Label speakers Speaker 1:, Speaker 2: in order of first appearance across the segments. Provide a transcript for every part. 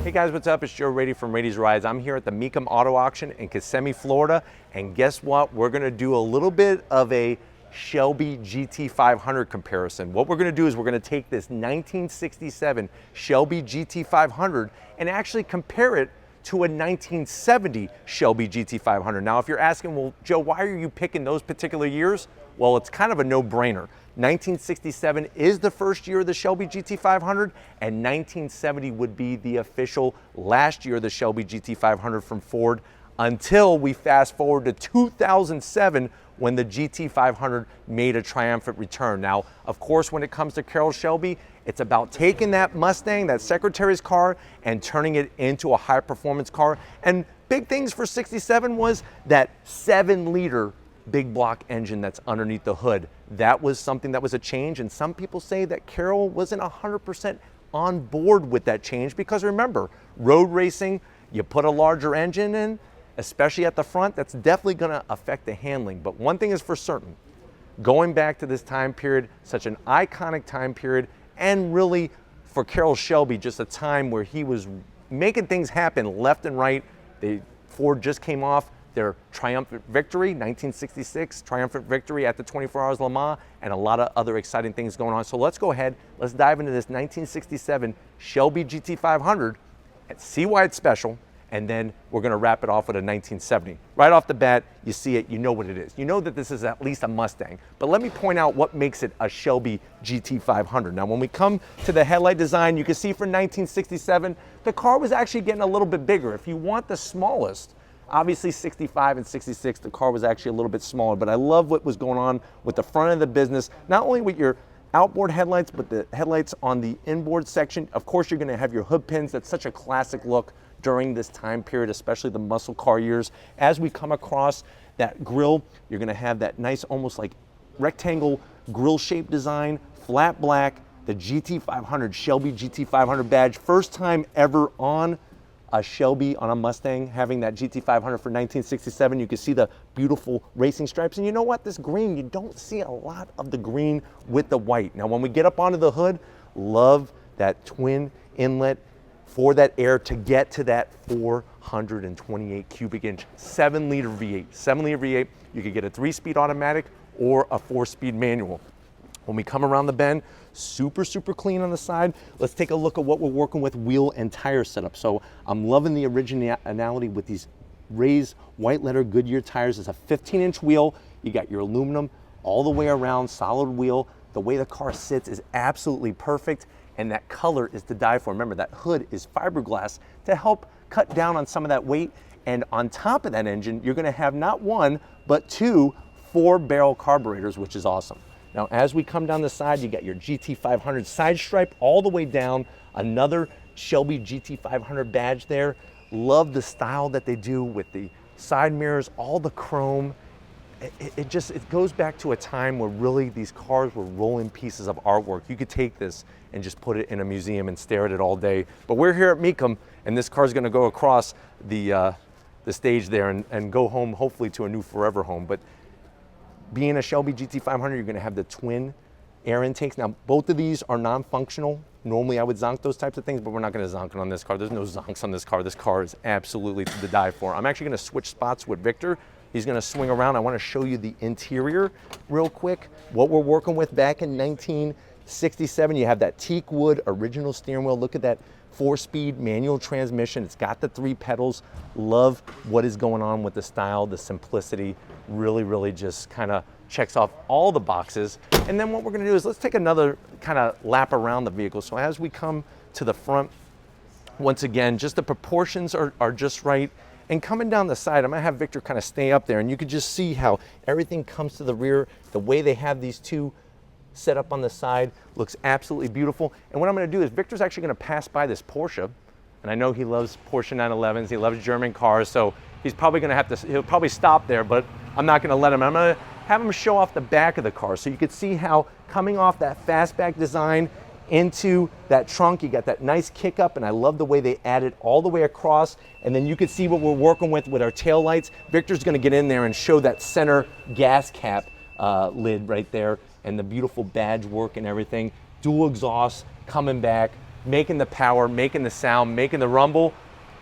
Speaker 1: Hey guys, what's up? It's Joe Rady from Rady's Rides. I'm here at the Mecum Auto Auction in Kissimmee, Florida. And guess what? We're gonna do a little bit of a Shelby GT500 comparison. What we're gonna do is we're gonna take this 1967 Shelby GT500 and actually compare it to a 1970 Shelby GT500. Now, if you're asking, well, Joe, why are you picking those particular years? Well, it's kind of a no-brainer. 1967 is the first year of the Shelby GT500, and 1970 would be the official last year of the Shelby GT500 from Ford, until we fast forward to 2007 when the GT500 made a triumphant return. Now, of course, when it comes to Carroll Shelby, it's about taking that Mustang, that secretary's car, and turning it into a high-performance car. And big things for 67 was that 7-liter big block engine that's underneath the hood. That was something that was a change, and some people say that Carroll wasn't 100% on board with that change, because remember, road racing, you put a larger engine in, especially at the front, that's definitely gonna affect the handling. But one thing is for certain, going back to this time period, such an iconic time period, and really for Carroll Shelby, just a time where he was making things happen left and right. Ford just came off their triumphant victory, 1966, triumphant victory at the 24 Hours Le Mans, and a lot of other exciting things going on. So let's go ahead, let's dive into this 1967 Shelby GT500 and see why it's special, and then we're gonna wrap it off with a 1970. Right off the bat, you see it, you know what it is. You know that this is at least a Mustang, but let me point out what makes it a Shelby GT500. Now, when we come to the headlight design, you can see for 1967, the car was actually getting a little bit bigger. If you want the smallest, obviously 65 and 66, the car was actually a little bit smaller, but I love what was going on with the front of the business, not only with your outboard headlights, but the headlights on the inboard section. Of course, you're gonna have your hood pins. That's such a classic look during this time period, especially the muscle car years. As we come across that grille, you're gonna have that nice, almost like rectangle grille shape design, flat black, the GT500, Shelby GT500 badge. First time ever on a Shelby on a Mustang having that GT500 for 1967. You can see the beautiful racing stripes. And you know what? This green, you don't see a lot of the green with the white. Now, when we get up onto the hood, love that twin inlet for that air to get to that 428 cubic inch, 7-liter V8. 7-liter V8, you could get a 3-speed automatic or a 4-speed manual. When we come around the bend, super, super clean on the side. Let's take a look at what we're working with wheel and tire setup. So I'm loving the originality with these raised white letter Goodyear tires. It's a 15-inch wheel. You got your aluminum all the way around, solid wheel. The way the car sits is absolutely perfect, and that color is to die for. Remember, that hood is fiberglass to help cut down on some of that weight. And on top of that engine, you're gonna have not one, but 2 4-barrel carburetors, which is awesome. Now, as we come down the side, you got your GT500 side stripe all the way down, another Shelby GT500 badge there. Love the style that they do with the side mirrors, all the chrome. It goes back to a time where really these cars were rolling pieces of artwork. You could take this and just put it in a museum and stare at it all day. But we're here at Mecum, and this car's gonna go across the stage there and go home, hopefully to a new forever home. But being a Shelby GT500, you're gonna have the twin air intakes. Now, both of these are non-functional. Normally I would zonk those types of things, but we're not gonna zonk it on this car. There's no zonks on this car. This car is absolutely to die for. I'm actually gonna switch spots with Victor. He's gonna swing around. I wanna show you the interior real quick. What we're working with back in 1967, you have that teak wood original steering wheel. Look at that 4-speed manual transmission. It's got the 3 pedals. Love what is going on with the style, the simplicity. Really, really just kind of checks off all the boxes. And then what we're gonna do is let's take another kind of lap around the vehicle. So as we come to the front, once again, just the proportions are just right. And coming down the side, I'm gonna have Victor kind of stay up there, and you could just see how everything comes to the rear. The way they have these 2 set up on the side looks absolutely beautiful. And what I'm gonna do is Victor's actually gonna pass by this Porsche, and I know he loves Porsche 911s, he loves German cars, so he's probably gonna have to, he'll probably stop there, but I'm not gonna let him. I'm gonna have him show off the back of the car so you can see how coming off that fastback design into that trunk, you got that nice kick up, and I love the way they add it all the way across. And then you can see what we're working with our tail lights. Victor's gonna get in there and show that center gas cap lid right there, and the beautiful badge work and everything. Dual exhaust coming back, making the power, making the sound, making the rumble.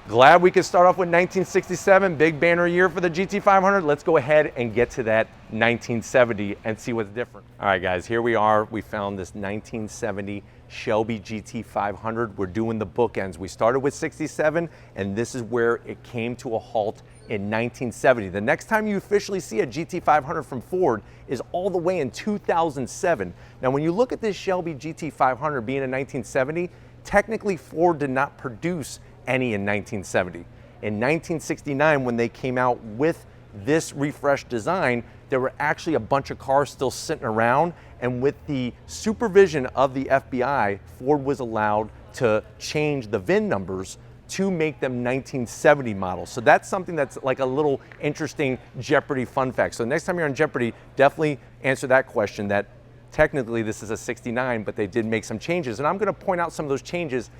Speaker 1: Glad we could start off with 1967, big banner year for the GT500. Let's go ahead and get to that 1970 and see what's different. All right, guys, here we are. We found this 1970 Shelby GT500. We're doing the bookends. We started with 67, and this is where it came to a halt in 1970. The next time you officially see a GT500 from Ford is all the way in 2007. Now, when you look at this Shelby GT500 being in 1970, technically Ford did not produce any in 1970. In 1969, when they came out with this refreshed design, there were actually a bunch of cars still sitting around, and with the supervision of the FBI, Ford was allowed to change the VIN numbers to make them 1970 models. So that's something that's like a little interesting Jeopardy fun fact. So next time you're on Jeopardy, definitely answer that question, that technically this is a 69, but they did make some changes. And I'm gonna point out some of those changes.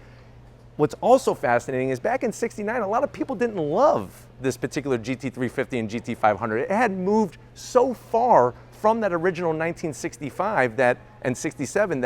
Speaker 1: What's also fascinating is back in 69, a lot of people didn't love this particular GT350 and GT500. It had moved so far from that original 1965 and 67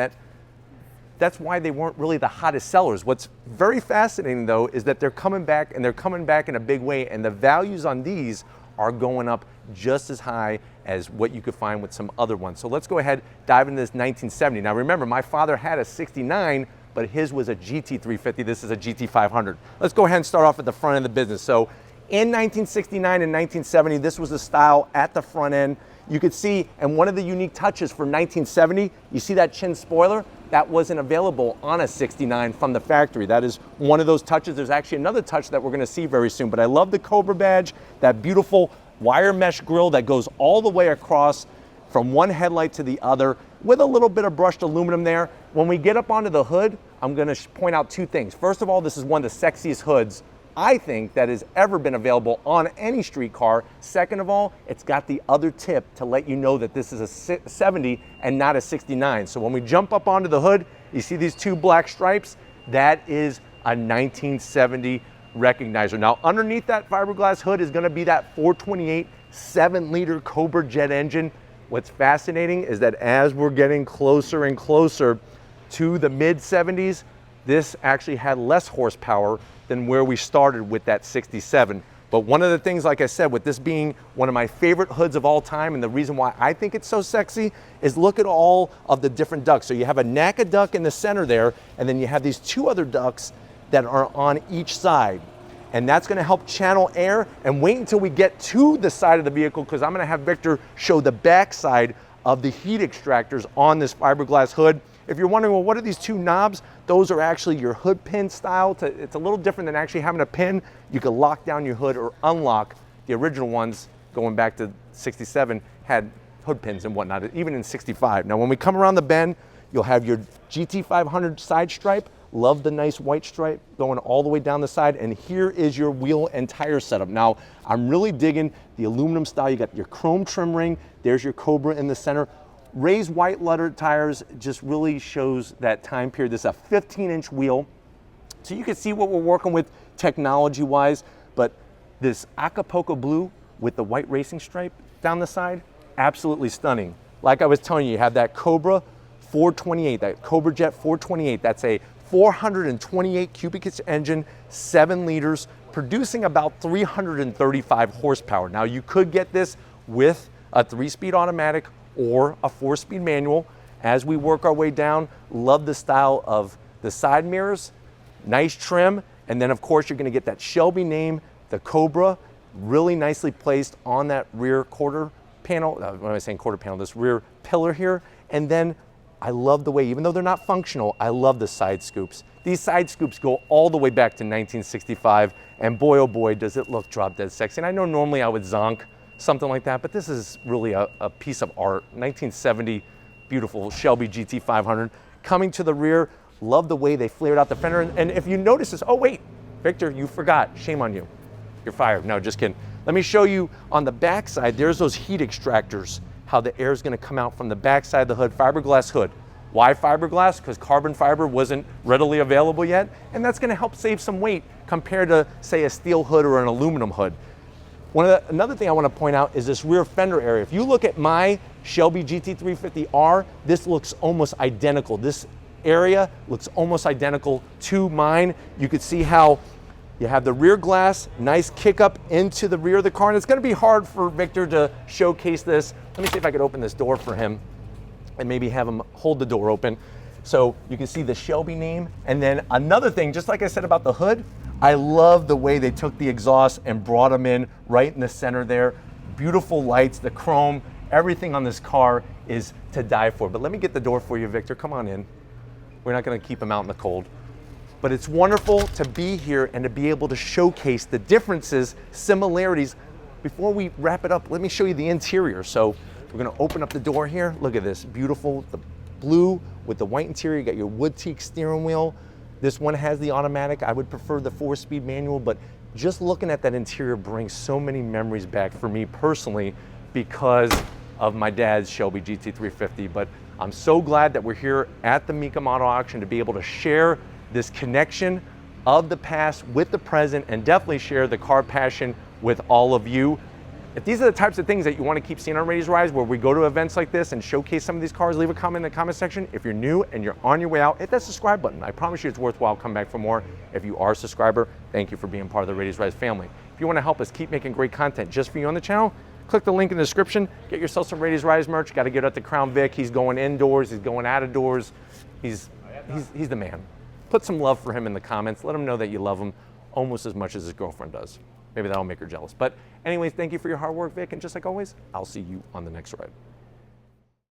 Speaker 1: that's why they weren't really the hottest sellers. What's very fascinating though is that they're coming back, and they're coming back in a big way, and the values on these are going up just as high as what you could find with some other ones. So let's go ahead, dive into this 1970. Now remember, my father had a 69, but his was a GT350. This is a GT500. Let's go ahead and start off at the front end of the business. So in 1969 and 1970, this was the style at the front end. You could see, and one of the unique touches for 1970, you see that chin spoiler? That wasn't available on a 69 from the factory. That is one of those touches. There's actually another touch that we're gonna see very soon, but I love the Cobra badge, that beautiful wire mesh grille that goes all the way across from one headlight to the other with a little bit of brushed aluminum there. When we get up onto the hood, I'm gonna point out two things. First of all, this is one of the sexiest hoods I think that has ever been available on any street car. Second of all, it's got the other tip to let you know that this is a 70 and not a 69. So when we jump up onto the hood, you see these two black stripes? That is a 1970 recognizer. Now underneath that fiberglass hood is gonna be that 428 7-liter Cobra jet engine. What's fascinating is that as we're getting closer and closer to the mid-70s, this actually had less horsepower than where we started with that 67. But one of the things, like I said, with this being one of my favorite hoods of all time, and the reason why I think it's so sexy, is look at all of the different ducts. So you have a NACA duct in the center there, and then you have these two other ducts that are on each side. And that's gonna help channel air. And wait until we get to the side of the vehicle, because I'm gonna have Victor show the back side of the heat extractors on this fiberglass hood. If you're wondering, well, what are these two knobs? Those are actually your hood pin style. It's a little different than actually having a pin. You can lock down your hood or unlock. The original ones, going back to 67, had hood pins and whatnot, even in 65. Now, when we come around the bend, you'll have your GT500 side stripe. Love the nice white stripe going all the way down the side. And here is your wheel and tire setup. Now, I'm really digging the aluminum style. You got your chrome trim ring. There's your Cobra in the center. Raised white leather tires just really shows that time period. This is a 15-inch wheel. So you can see what we're working with technology-wise, but this Acapulco blue with the white racing stripe down the side, absolutely stunning. Like I was telling you, you have that Cobra 428, that Cobra Jet 428. That's a 428 cubic inch engine, 7 liters, producing about 335 horsepower. Now you could get this with a 3-speed automatic or a 4-speed manual. As we work our way down, love the style of the side mirrors, nice trim, and then of course you're gonna get that Shelby name, the Cobra, really nicely placed on that rear quarter panel, what am I saying quarter panel, this rear pillar here. And then I love the way, even though they're not functional, I love the side scoops. These side scoops go all the way back to 1965, and boy, oh boy, does it look drop dead sexy. And I know normally I would zonk something like that, but this is really a piece of art. 1970, beautiful Shelby GT500. Coming to the rear, love the way they flared out the fender. And if you notice this, oh wait, Victor, you forgot, shame on you. You're fired, no, just kidding. Let me show you on the back side, there's those heat extractors, how the air is gonna come out from the back side of the hood, fiberglass hood. Why fiberglass? Because carbon fiber wasn't readily available yet, and that's gonna help save some weight compared to, say, a steel hood or an aluminum hood. Another thing I want to point out is this rear fender area. If you look at my Shelby GT350R, this looks almost identical. This area looks almost identical to mine. You could see how you have the rear glass, nice kick up into the rear of the car, and it's gonna be hard for Victor to showcase this. Let me see if I could open this door for him and maybe have him hold the door open. So you can see the Shelby name. And then another thing, just like I said about the hood, I love the way they took the exhaust and brought them in right in the center there. Beautiful lights, the chrome, everything on this car is to die for. But let me get the door for you, Victor. Come on in. We're not gonna keep him out in the cold. But it's wonderful to be here and to be able to showcase the differences, similarities. Before we wrap it up, let me show you the interior. So we're gonna open up the door here. Look at this, beautiful, the blue with the white interior. You got your wood teak steering wheel. This one has the automatic. I would prefer the 4-speed manual, but just looking at that interior brings so many memories back for me personally because of my dad's Shelby GT350. But I'm so glad that we're here at the Mecum Auto Auction to be able to share this connection of the past with the present and definitely share the car passion with all of you. If these are the types of things that you want to keep seeing on Raise Rise, where we go to events like this and showcase some of these cars, leave a comment in the comment section. If you're new and you're on your way out, hit that subscribe button. I promise you it's worthwhile. Come back for more. If you are a subscriber, thank you for being part of the Raise Rise family. If you want to help us keep making great content just for you on the channel, click the link in the description. Get yourself some Raise Rise merch. Got to get at the Crown Vic. He's going indoors. He's going out of doors. He's the man. Put some love for him in the comments. Let him know that you love him almost as much as his girlfriend does. Maybe that'll make her jealous. But anyways, thank you for your hard work, Vic. And just like always, I'll see you on the next ride.